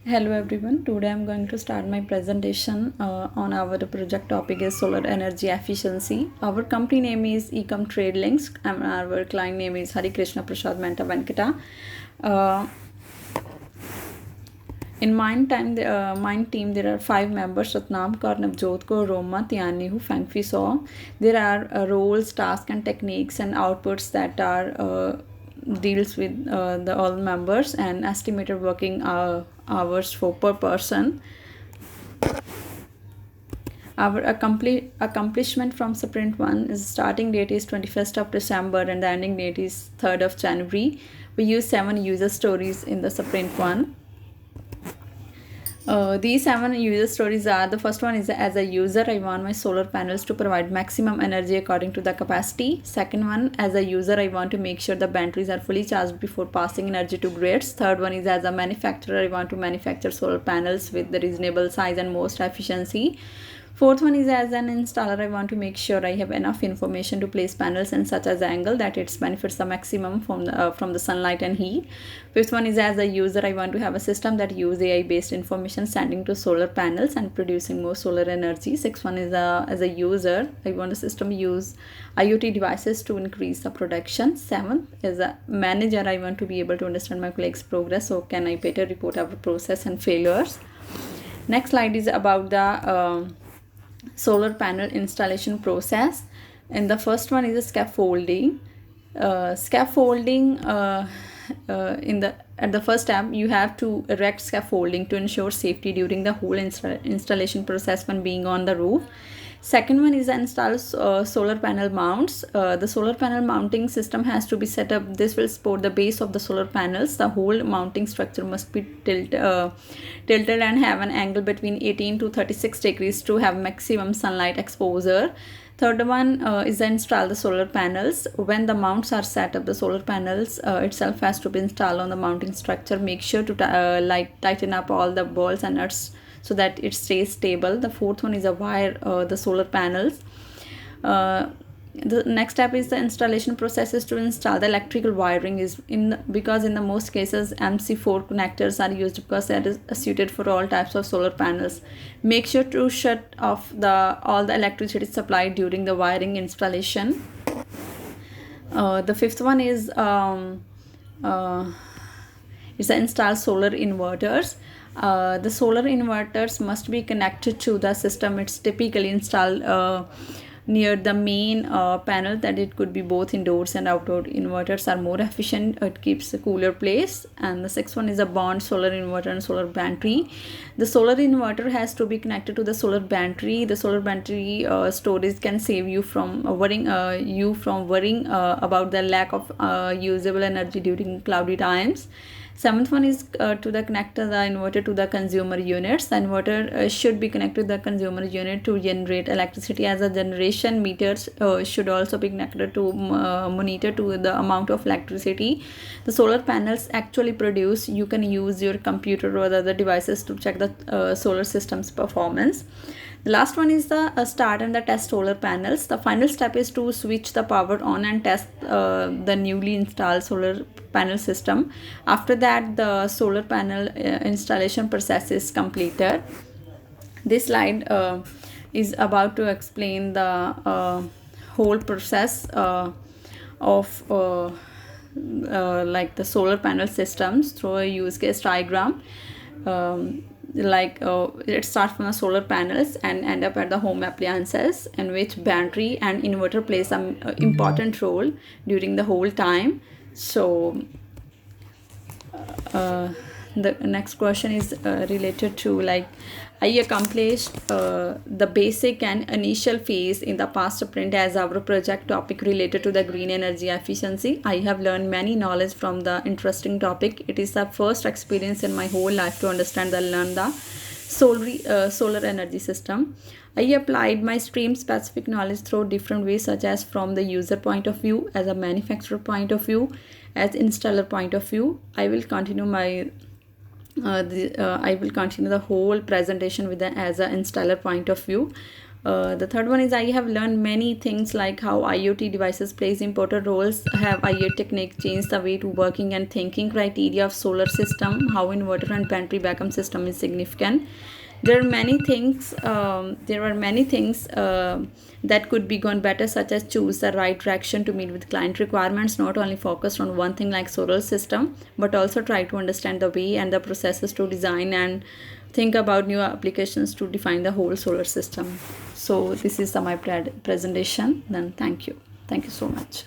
Hello everyone. Today I'm going to start my presentation on our project topic is solar energy efficiency. Our company name is Ecom Trade Links and our client name is Hari Krishna Prasad Menta Venkata. Uh, in Mind team, there are 5 members: Satnam, Karnav, Jodhko, Roma, Tianihu, Fangfi So. There are roles, tasks, and techniques and outputs that are deals with the all members and estimated working hours for per person. Our accomplishment from sprint 1 is starting date is 21st of December and the ending date is 3rd of January. We use 7 user stories in the sprint 1. These 7 user stories are: the first one is, as a user I want my solar panels to provide maximum energy according to the capacity. Second one, as a user I want to make sure the batteries are fully charged before passing energy to grids. Third one is, as a manufacturer I want to manufacture solar panels with the reasonable size and most efficiency. Fourth one is, as an installer I want to make sure I have enough information to place panels in such as angle that it benefits the maximum from the sunlight and heat. Fifth one is, as a user I want to have a system that use AI based information sending to solar panels and producing more solar energy. Sixth one is, as a user I want a system use IoT devices to increase the production. Seventh, as a manager I want to be able to understand my colleagues progress, so can I better report our process and failures. Next slide is about the solar panel installation process. And the first one is a scaffolding. Scaffolding in the at the first step you have to erect scaffolding to ensure safety during the whole installation process when being on the roof. Second one is install solar panel mounts. The solar panel mounting system has to be set up. This will support the base of the solar panels. The whole mounting structure must be tilted and have an angle between 18 to 36 degrees to have maximum sunlight exposure. Third one is install the solar panels. When the mounts are set up, the solar panels itself has to be installed on the mounting structure. Make sure to tighten up all the balls and nuts so that it stays stable. The fourth one is a wire the solar panels. The next step is the installation process is to install the electrical wiring is because in the most cases MC4 connectors are used because that is suited for all types of solar panels. Make sure to shut off all the electricity supply during the wiring installation. The fifth one is install solar inverters. The solar inverters must be connected to the system. It's typically installed near the main panel, that it could be both indoors and outdoor. Inverters are more efficient. It keeps a cooler place. And the sixth one is a bond solar inverter and solar battery. The solar inverter has to be connected to the solar battery. The solar battery storage can save you from worrying about the lack of usable energy during cloudy times. Seventh one is to connect the inverter to the consumer units. The inverter should be connected to the consumer unit to generate electricity, as a generation meters should also be connected to monitor to the amount of electricity the solar panels actually produce. You can use your computer or other devices to check the solar system's performance. The last one is the start and the test solar panels. The final step is to switch the power on and test the newly installed solar panel system. After that, the solar panel installation process is completed. This slide is about to explain the whole process of like the solar panel systems through a use case diagram. It starts from the solar panels and end up at the home appliances, in which battery and inverter plays some important role during the whole time. So the next question is related to I accomplished the basic and initial phase in the past sprint as our project topic related to the green energy efficiency. I have learned many knowledge from the interesting topic. It is the first experience in my whole life to understand and learn the solar energy system. I applied my stream specific knowledge through different ways, such as from the user point of view, as a manufacturer point of view, as installer point of view. I will continue the whole presentation with as an installer point of view. The third one is I have learned many things like how IoT devices plays important roles. Have IoT technique changed the way to working and thinking criteria of solar system? How inverter and battery backup system is significant. There are many things. That could be gone better, such as choose the right direction to meet with client requirements. Not only focused on one thing like solar system, but also try to understand the way and the processes to design and think about new applications to define the whole solar system. So this is my presentation. Then thank you so much.